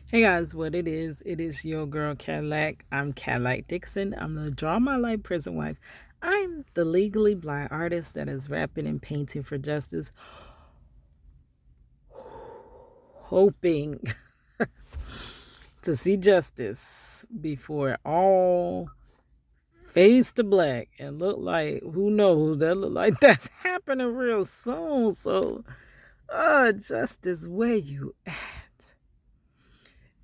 Hey guys, what it is your girl Cadillac. I'm Cadillac Dixon. I'm the Draw My Life Prison Wife. I'm the legally blind artist that is rapping and painting for justice, hoping to see justice before it all fades to black and look like, who knows, that look like that's happening real soon. So, justice, where you at?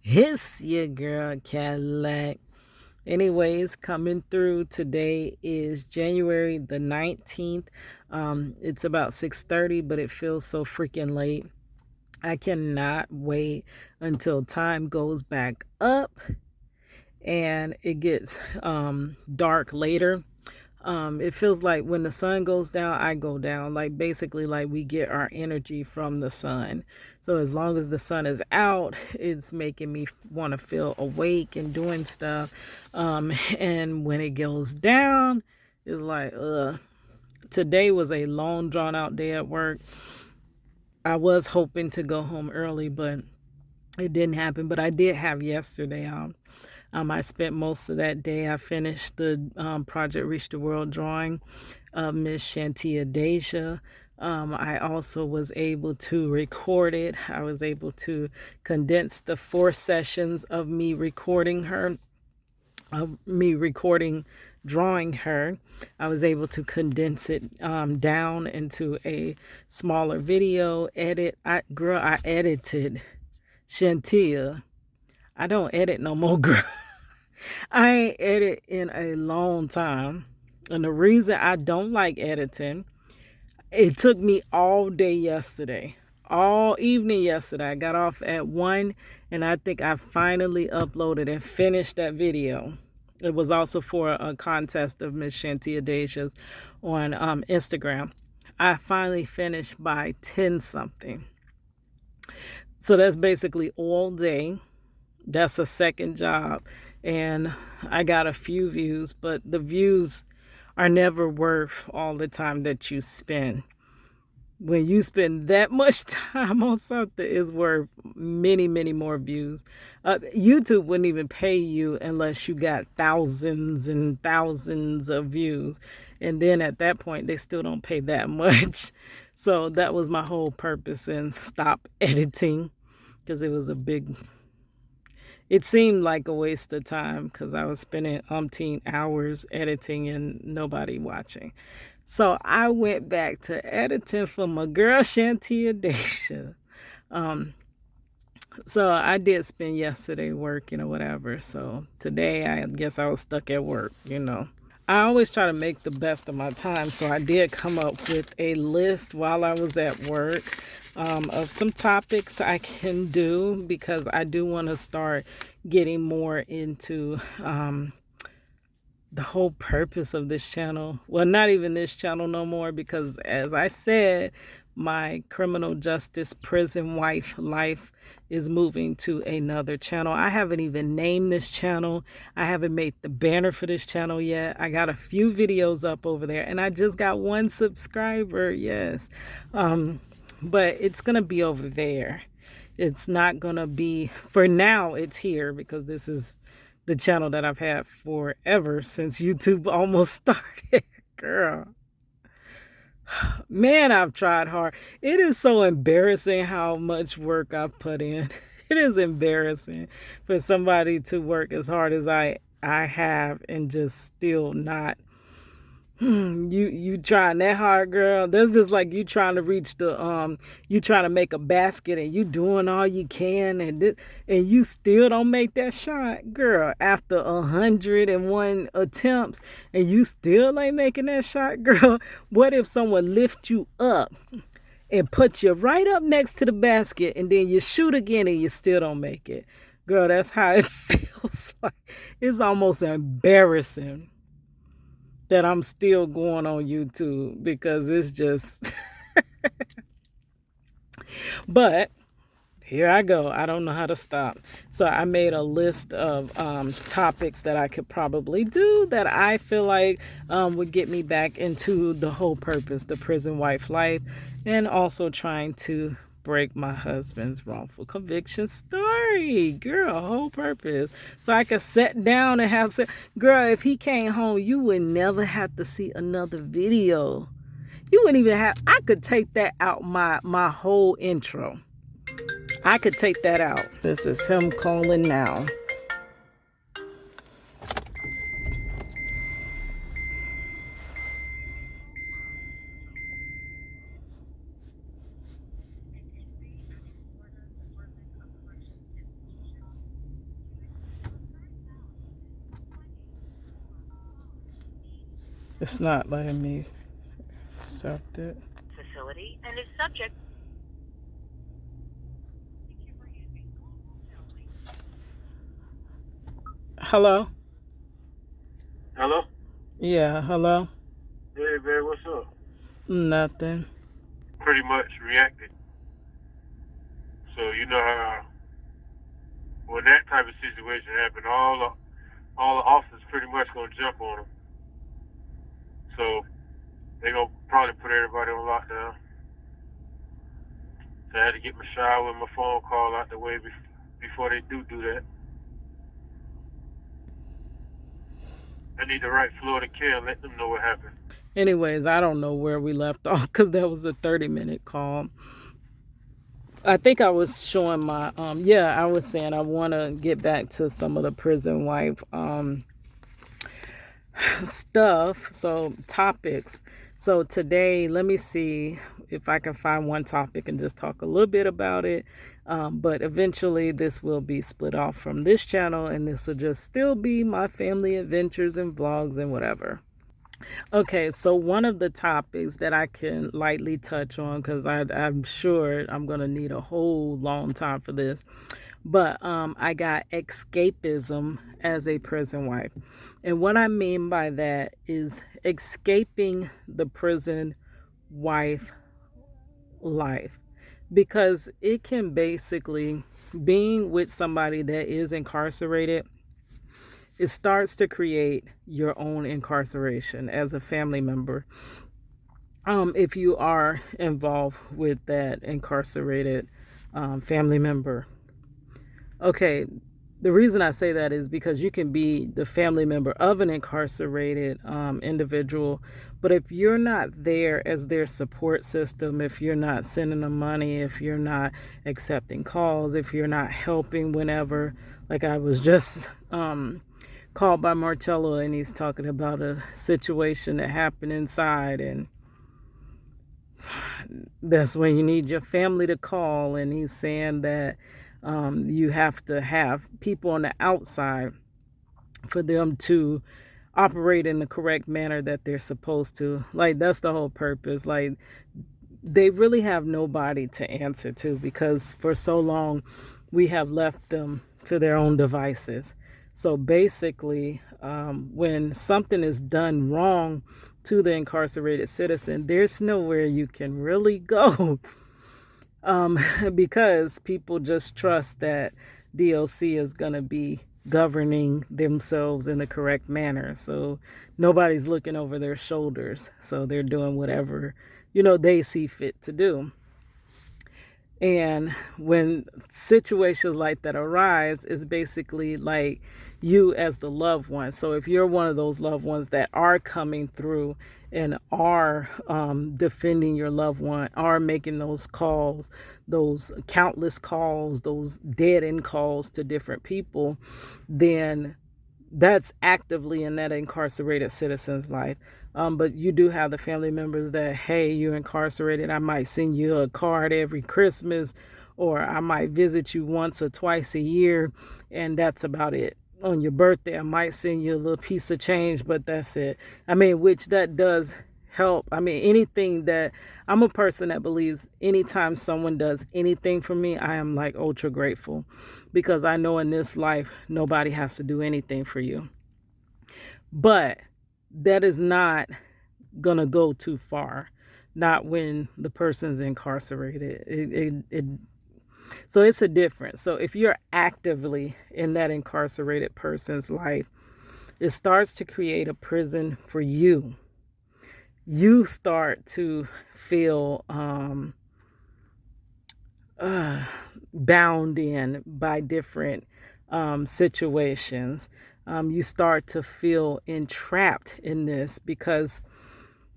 It's your girl Cadillac. Anyways, coming through today is January the 19th. It's about 6:30, but it feels so freaking late. I cannot wait until time goes back up and it gets dark later. It feels like when the sun goes down, I go down. Like basically, like we get our energy from the sun. So as long as the sun is out, it's making me want to feel awake and doing stuff. And when it goes down, it's like, Today was a long, drawn out day at work. I was hoping to go home early, but it didn't happen. But I did have yesterday off. I spent most of that day. I finished the Project Reach the World drawing of Miss Shantia Deja. I also was able to record it. I was able to condense the 4 sessions of me recording her, drawing her. I was able to condense it down into a smaller video. I edited Shantia. I don't edit no more, girl. I ain't edit in a long time. And the reason I don't like editing, it took me all day yesterday. All evening yesterday. I got off at 1 and I think I finally uploaded and finished that video. It was also for a contest of Miss Shantia Deja's on Instagram. I finally finished by 10 something. So that's basically all day. That's a second job. And I got a few views, but the views are never worth all the time that you spend. When you spend that much time on something, it's worth many, many more views. YouTube wouldn't even pay you unless you got thousands and thousands of views. And then at that point, they still don't pay that much. So that was my whole purpose in stop editing, because it seemed like a waste of time because I was spending umpteen hours editing and nobody watching. So I went back to editing for my girl Shantia Deja. So I did spend yesterday working or whatever. So today I guess I was stuck at work. I always try to make the best of my time. So I did come up with a list while I was at work of some topics I can do, because I do want to start getting more into the whole purpose of this channel. Well, not even this channel no more, because as I said, my criminal justice prison wife life is moving to another channel. I haven't even named this channel. I haven't made the banner for this channel yet. I got a few videos up over there and I just got 1 subscriber. Yes. But it's going to be over there. It's not going to be, for now it's here, because this is the channel that I've had forever, since YouTube almost started. Girl, man, I've tried hard. It is so embarrassing how much work I've put in. It is embarrassing for somebody to work as hard as I have and just still not. You trying that hard, girl. That's just like you trying to reach you trying to make a basket and you doing all you can, and you still don't make that shot, girl. After 101 attempts and you still ain't making that shot, girl. What if someone lifts you up and puts you right up next to the basket, and then you shoot again and you still don't make it, girl? That's how it feels like. It's almost embarrassing that I'm still going on YouTube, because it's just but here I go. I don't know how to stop. So I made a list of topics that I could probably do that I feel like would get me back into the whole purpose, the prison wife life, and also trying to break my husband's wrongful conviction story. Right, girl, whole purpose. So I could sit down and have girl, if he came home, you would never have to see another video. You wouldn't even have, I could take that out my whole intro. I could take that out. This is him calling now. It's not letting me accept it. Facility and is subject. Hello? Hello? Yeah, hello? Hey, man, what's up? Nothing. Pretty much reacted. So, you know how when that type of situation happened, all the officers pretty much going to jump on them. So, they going to probably put everybody on lockdown. So, I had to get my shower and my phone call out the way before they do that. I need to write Florida Care and let them know what happened. Anyways, I don't know where we left off because that was a 30-minute call. I think I was showing my, I was saying I want to get back to some of the prison wife stuff. So topics. So today, let me see if I can find one topic and just talk a little bit about it. But eventually this will be split off from this channel and this will just still be my family adventures and vlogs and whatever. Okay, so one of the topics that I can lightly touch on, because I'm sure I'm going to need a whole long time for this, but I got escapism as a prison wife. And what I mean by that is escaping the prison wife life. Because it can basically, being with somebody that is incarcerated, it starts to create your own incarceration as a family member. If you are involved with that incarcerated family member. Okay, the reason I say that is because you can be the family member of an incarcerated individual, but if you're not there as their support system, if you're not sending them money, if you're not accepting calls, if you're not helping whenever, like I was just called by Marcello and he's talking about a situation that happened inside, and that's when you need your family to call, and he's saying that you have to have people on the outside for them to operate in the correct manner that they're supposed to. Like, that's the whole purpose. Like, they really have nobody to answer to because for so long we have left them to their own devices. So basically, when something is done wrong to the incarcerated citizen, there's nowhere you can really go because people just trust that DOC is going to be governing themselves in the correct manner. So nobody's looking over their shoulders. So they're doing whatever, they see fit to do. And when situations like that arise, it's basically like you as the loved one. So if you're one of those loved ones that are coming through and are defending your loved one, are making those calls, those countless calls, those dead end calls to different people, then that's actively in that incarcerated citizen's life. But you do have the family members that, hey, you're incarcerated. I might send you a card every Christmas, or I might visit you once or twice a year, and that's about it. On your birthday, I might send you a little piece of change, but that's it. I mean, which that does help. I mean, anything that, I'm a person that believes anytime someone does anything for me, I am like ultra grateful, because I know in this life, nobody has to do anything for you. But that is not going to go too far. Not when the person's incarcerated. So it's a difference. So if you're actively in that incarcerated person's life, it starts to create a prison for you. You start to feel uh, bound in by different situations. You start to feel entrapped in this because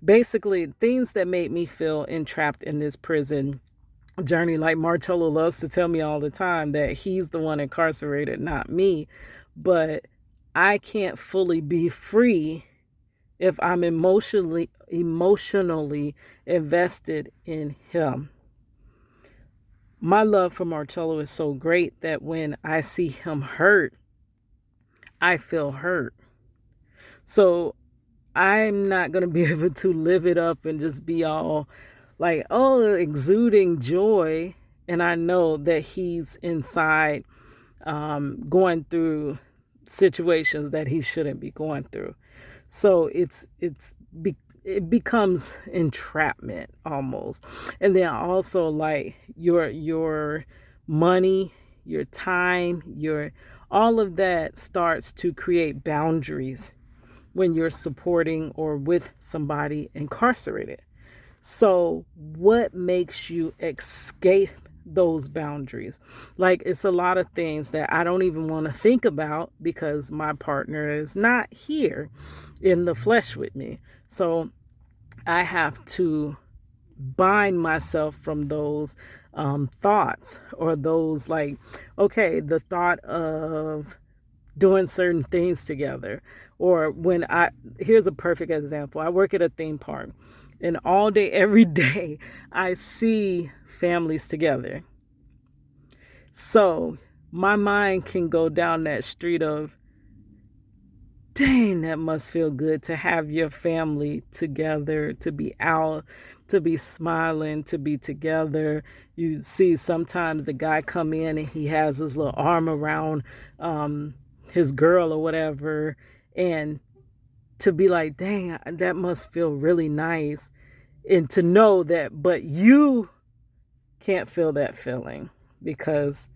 basically things that made me feel entrapped in this prison journey, like Marcello loves to tell me all the time that he's the one incarcerated, not me, but I can't fully be free if I'm emotionally invested in him. My love for Marcello is so great that when I see him hurt, I feel hurt. So I'm not going to be able to live it up and just be all like, oh, exuding joy. And I know that he's inside going through situations that he shouldn't be going through. So it becomes entrapment almost. And then also like your money, your time, your all of that starts to create boundaries when you're supporting or with somebody incarcerated. So, what makes you escape those boundaries? Like, it's a lot of things that I don't even want to think about because my partner is not here in the flesh with me. So, I have to bind myself from those thoughts or those, like, okay, the thought of doing certain things together. Or here's a perfect example. I work at a theme park, and all day, every day, I see families together. So my mind can go down that street of, dang, that must feel good to have your family together, to be out, to be smiling, to be together. You see sometimes the guy come in and he has his little arm around his girl or whatever, and to be like, dang, that must feel really nice. And to know that, but you can't feel that feeling because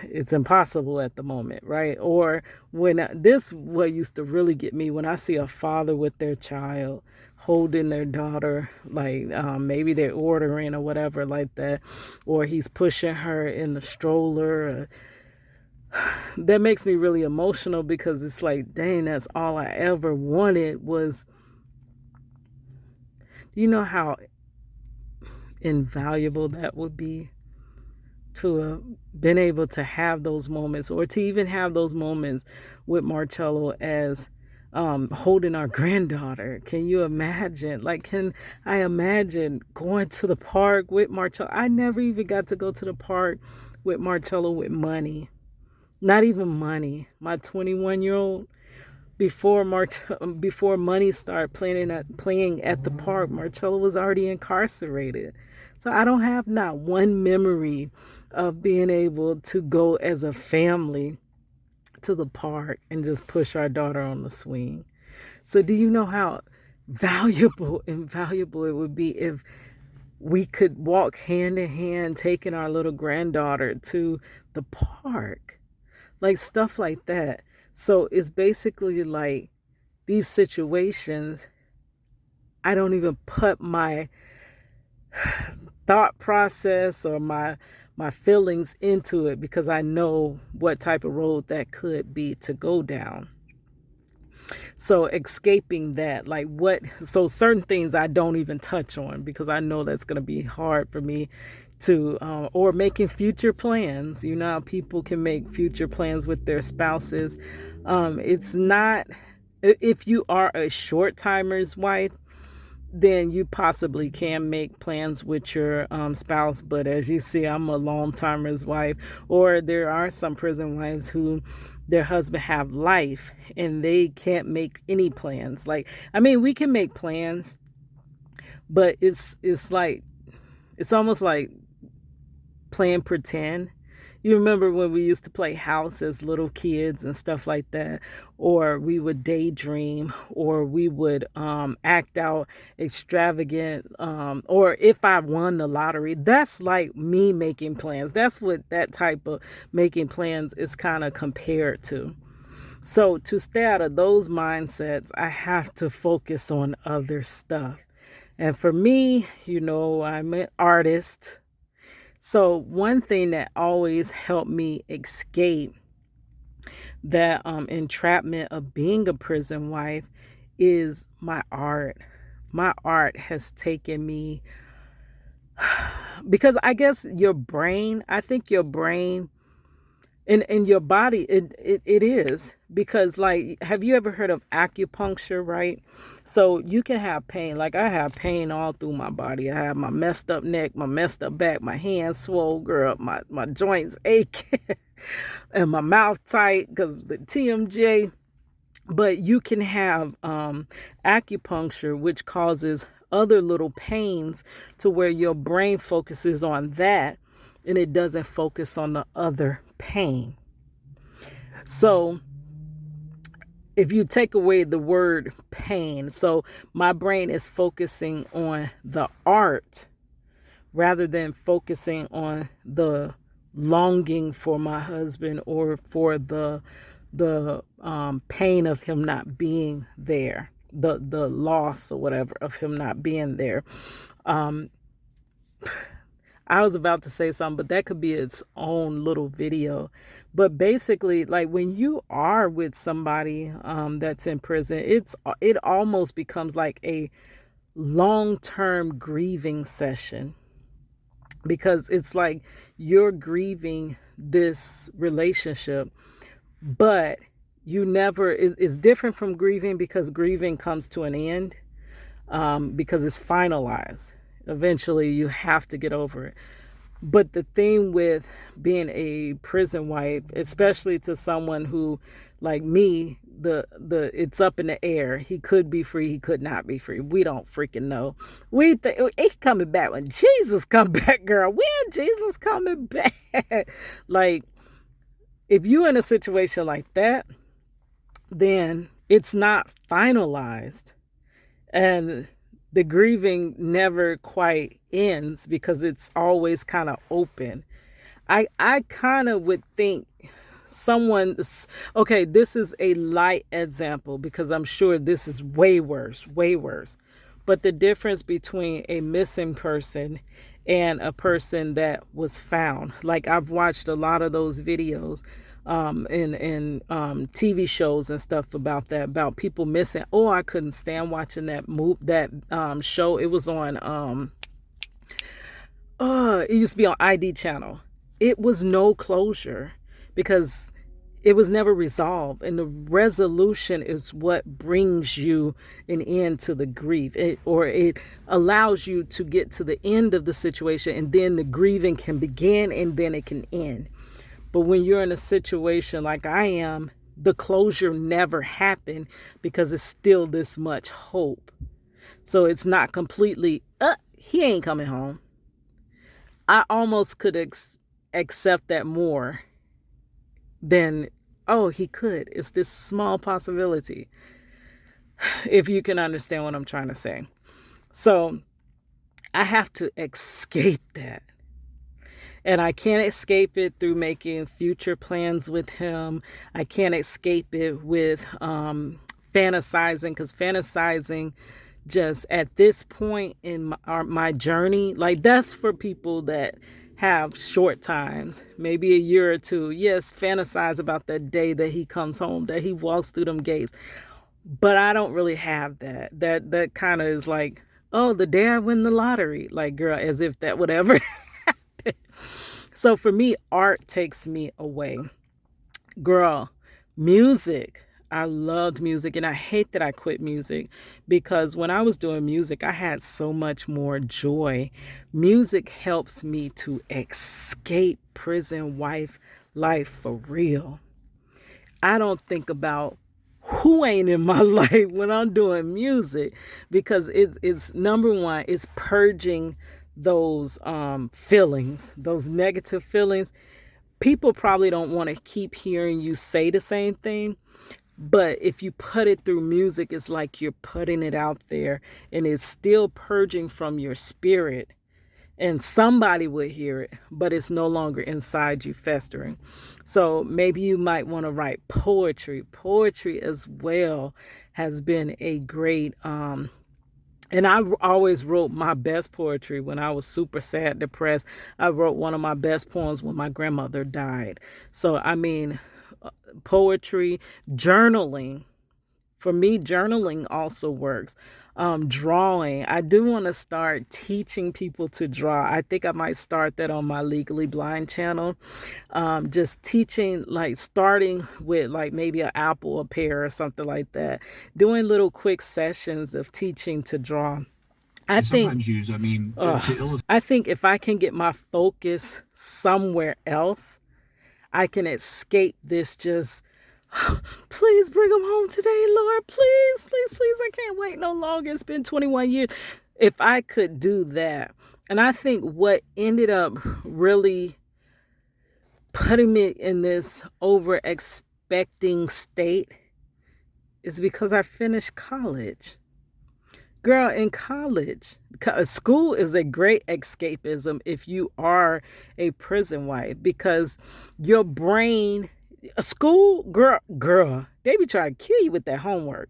it's impossible at the moment, right? Or what used to really get me, when I see a father with their child holding their daughter, like maybe they're ordering or whatever like that, or he's pushing her in the stroller. That makes me really emotional because it's like, dang, that's all I ever wanted was, you know how invaluable that would be to have been able to have those moments, or to even have those moments with Marcello as holding our granddaughter. Can you imagine? Like, can I imagine going to the park with Marcello? I never even got to go to the park with Marcello with money. Not even money. My 21-year-old, before money started playing at the park, Marcello was already incarcerated. So I don't have not one memory of being able to go as a family to the park and just push our daughter on the swing. So do you know how invaluable it would be if we could walk hand in hand taking our little granddaughter to the park? Like stuff like that. So it's basically like these situations, I don't even put my thought process or my feelings into it because I know what type of road that could be to go down. So escaping that, so certain things I don't even touch on because I know that's going to be hard for me to, or making future plans. You know how people can make future plans with their spouses. It's not, if you are a short timer's wife, then you possibly can make plans with your spouse. But as you see, I'm a long timer's wife, or there are some prison wives who their husband have life and they can't make any plans. Like, I mean, we can make plans, but it's like, it's almost like playing pretend. You remember when we used to play house as little kids and stuff like that, or we would daydream, or we would act out extravagant, or if I won the lottery, that's like me making plans. That's what that type of making plans is kind of compared to. So to stay out of those mindsets, I have to focus on other stuff. And for me, you know, I'm an artist. So one thing that always helped me escape that entrapment of being a prison wife is my art. My art has taken me because I guess your brain, I think your brain and your body, it is because, like, have you ever heard of acupuncture, right? So you can have pain. Like, I have pain all through my body. I have my messed up neck, my messed up back, my hands swole, girl, my joints ache, and my mouth tight because the TMJ. But you can have acupuncture, which causes other little pains to where your brain focuses on that and it doesn't focus on the other pain. So if you take away the word pain, so my brain is focusing on the art rather than focusing on the longing for my husband or for the pain of him not being there, the loss or whatever of him not being there. I was about to say something, but that could be its own little video. But basically, like, when you are with somebody that's in prison, it almost becomes like a long-term grieving session, because it's like you're grieving this relationship, but you never is different from grieving, because grieving comes to an end, because it's finalized. Eventually you have to get over it. But the thing with being a prison wife, especially to someone who, like me, the it's up in the air. He could be free, he could not be free. We don't freaking know. We think he's coming back when Jesus come back, girl. When Jesus coming back? Like, if you're in a situation like that, then it's not finalized. And the grieving never quite ends because it's always kind of open. I kind of would think okay, this is a light example because I'm sure this is way worse, way worse. But the difference between a missing person and a person that was found, like, I've watched a lot of those videos in TV shows and stuff about that, about people missing. Oh, I couldn't stand watching that show. It was on it used to be on ID channel. It was no closure because it was never resolved, and the resolution is what brings you an end to the grief, or it allows you to get to the end of the situation, and then the grieving can begin and then it can end. But when you're in a situation like I am, the closure never happened because it's still this much hope. So it's not completely, he ain't coming home. I almost could accept that more than, oh, he could. It's this small possibility, if you can understand what I'm trying to say. So I have to escape that. And I can't escape it through making future plans with him. I can't escape it with fantasizing, because fantasizing just at this point in my journey, like, that's for people that have short times, maybe a year or two. Yes, fantasize about that day that he comes home, that he walks through them gates. But I don't really have that. That kind of is like, oh, the day I win the lottery. Like, girl, as if that would ever happen. So for me, art takes me away. Girl, music. I loved music, and I hate that I quit music, because when I was doing music, I had so much more joy. Music helps me to escape prison wife life for real. I don't think about who ain't in my life when I'm doing music, because it's number one, it's purging those feelings, those negative feelings. People probably don't want to keep hearing you say the same thing, but if you put it through music, it's like you're putting it out there, and it's still purging from your spirit, and somebody would hear it, but it's no longer inside you festering. So maybe you might want to write poetry. Poetry as well has been a great And I always wrote my best poetry when I was super sad, depressed. I wrote one of my best poems when my grandmother died. So, I mean, poetry, journaling. For me, journaling also works. Drawing. I do want to start teaching people to draw. I think I might start that on my Legally Blind channel. Just teaching, like starting with like maybe an apple, a pear, or something like that. Doing little quick sessions of teaching to draw. I think, I think if I can get my focus somewhere else, I can escape this just, please bring them home today, Lord. Please, please, please. I can't wait no longer. It's been 21 years. If I could do that. And I think what ended up really putting me in this over expecting state is because I finished college. Girl, in college, school is a great escapism if you are a prison wife, because your brain, a school, girl, they be trying to kill you with that homework.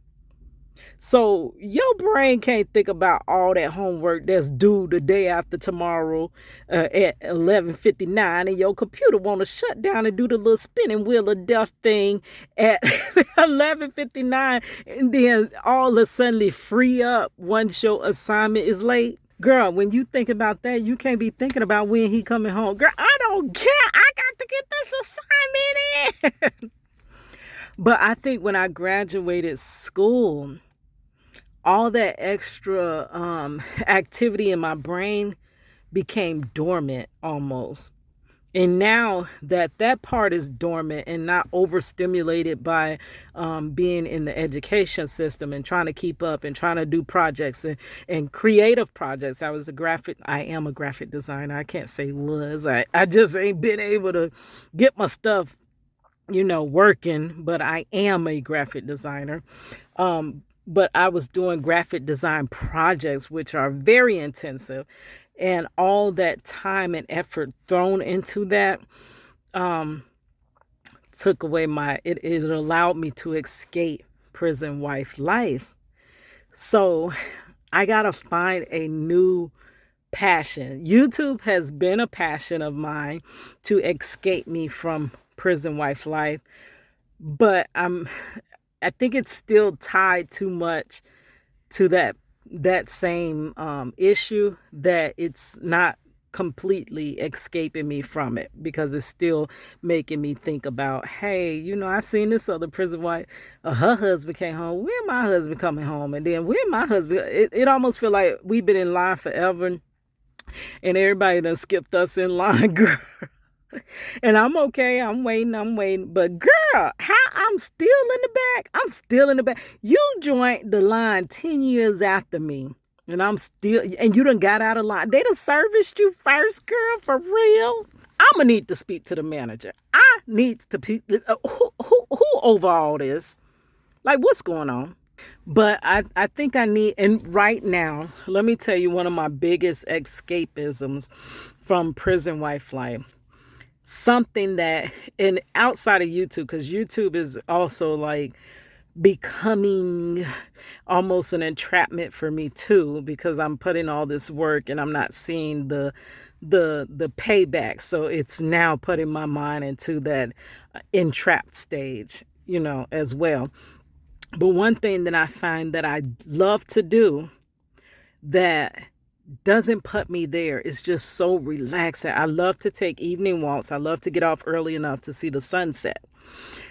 So your brain can't think about all that homework that's due the day after tomorrow at 11:59, and your computer want to shut down and do the little spinning wheel of death thing at 11:59, and then all of a sudden free up once your assignment is late. Girl, when you think about that, you can't be thinking about when he coming home. Girl, I don't care. I got to get this assignment in. But I think when I graduated school, all that extra activity in my brain became dormant almost. And now that that part is dormant and not overstimulated by being in the education system and trying to keep up and trying to do projects and creative projects. I am a graphic designer. I can't say was. I just ain't been able to get my stuff, working, but I am a graphic designer. But I was doing graphic design projects, which are very intensive, and all that time and effort thrown into that took away it allowed me to escape prison wife life. So I gotta find a new passion. YouTube has been a passion of mine to escape me from prison wife life, but I think it's still tied too much to that same issue, that it's not completely escaping me from it, because it's still making me think about, hey, I seen this other prison wife, her husband came home, when my husband coming home, and then when my husband, it almost feel like we've been in line forever and everybody done skipped us in line, girl. And I'm okay. I'm waiting. But girl, how I'm still in the back. I'm still in the back. You joined the line 10 years after me. And you done got out of line. They done serviced you first, girl, for real. I'm going to need to speak to the manager. I need to, who over all this? Like, what's going on? But I think I need, and right now, let me tell you one of my biggest escapisms from prison wife life. Something that, and outside of YouTube, because YouTube is also like becoming almost an entrapment for me too, because I'm putting all this work and I'm not seeing the payback. So it's now putting my mind into that entrapped stage, as well. But one thing that I find that I love to do that doesn't put me there is just so relaxing. I love to take evening walks. I love to get off early enough to see the sunset.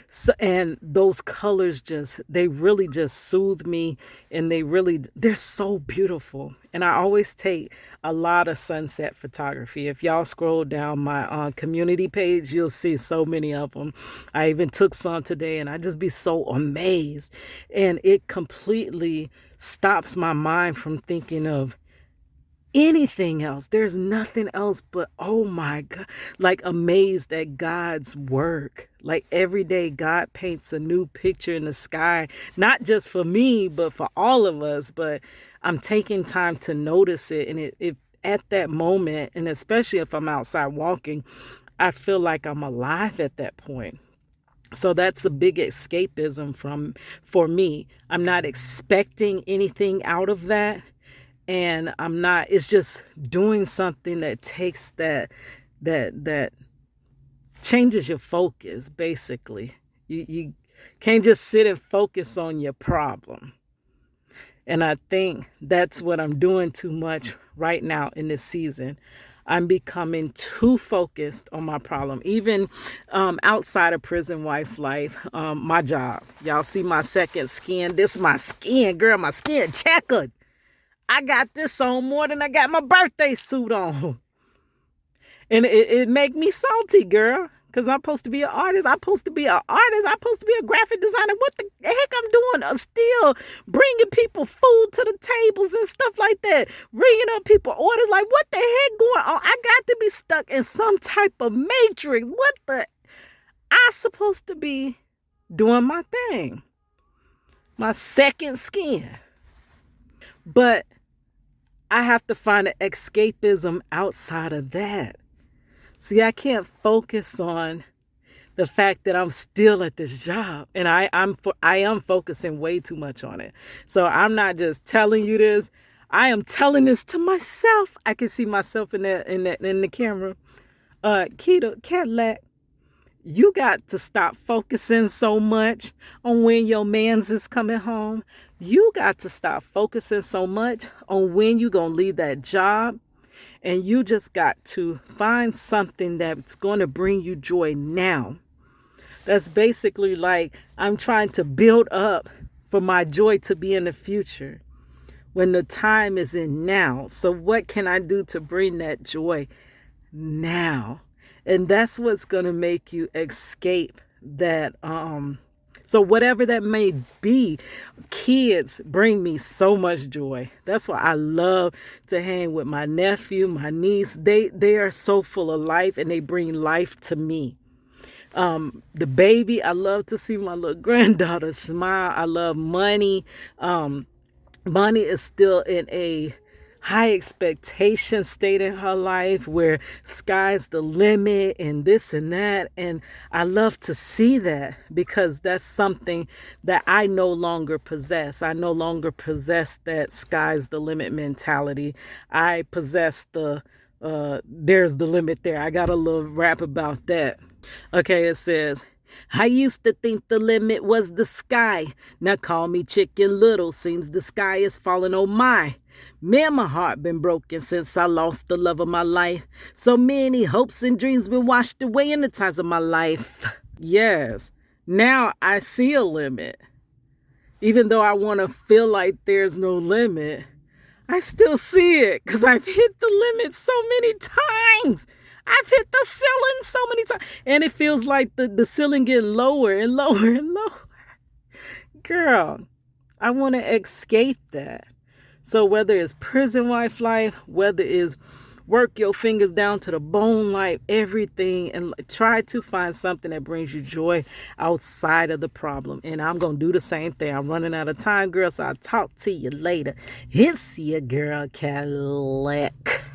So, and those colors they really just soothe me, and they're so beautiful. And I always take a lot of sunset photography. If y'all scroll down my community page, you'll see so many of them. I even took some today, and I just be so amazed. And it completely stops my mind from thinking of anything else. There's nothing else but, oh my God, like amazed at God's work. Like every day God paints a new picture in the sky, not just for me, but for all of us. But I'm taking time to notice it. And it at that moment, and especially if I'm outside walking, I feel like I'm alive at that point. So that's a big escapism for me. I'm not expecting anything out of that. and I'm not, it's just doing something that takes that changes your focus, basically. You can't just sit and focus on your problem. And I think that's what I'm doing too much right now in this season. I'm becoming too focused on my problem, even outside of prison wife life, my job. Y'all see my second skin? This is my skin, girl. My skin checkered. I got this on more than I got my birthday suit on. And it make me salty, girl. Because I'm supposed to be an artist. I'm supposed to be a graphic designer. What the heck I'm doing? Still bringing people food to the tables and stuff like that. Ringing up people orders. Like, what the heck going on? I got to be stuck in some type of matrix. What the? I supposed to be doing my thing. My second skin. But I have to find an escapism outside of that. See, I can't focus on the fact that I'm still at this job, and I am focusing way too much on it. So I'm not just telling you this; I am telling this to myself. I can see myself in the camera. Keita Cadillac, you got to stop focusing so much on when your man's is coming home. You got to stop focusing so much on when you gonna leave that job. And you just got to find something that's going to bring you joy now. That's basically like I'm trying to build up for my joy to be in the future when the time is in now. So what can I do to bring that joy now? And that's what's going to make you escape that. So whatever that may be, kids bring me so much joy. That's why I love to hang with my nephew, my niece. They are so full of life, and they bring life to me. The baby, I love to see my little granddaughter smile. I love Money. Money is still in a high expectation state in her life where sky's the limit and this and that. And I love to see that because that's something that I no longer possess. I no longer possess that sky's the limit mentality. I possess the there's the limit there. I got a little rap about that. Okay, it says, I used to think the limit was the sky. Now call me Chicken Little. Seems the sky is falling, oh my. Man, my heart been broken since I lost the love of my life. So many hopes and dreams been washed away in the times of my life. Yes, now I see a limit. Even though I want to feel like there's no limit, I still see it because I've hit the limit so many times. I've hit the ceiling so many times. And it feels like the ceiling getting lower and lower and lower. Girl, I want to escape that. So whether it's prison wife life, whether it's work your fingers down to the bone life, everything, and try to find something that brings you joy outside of the problem. And I'm going to do the same thing. I'm running out of time, girl, so I'll talk to you later. It's your girl, Cadillac.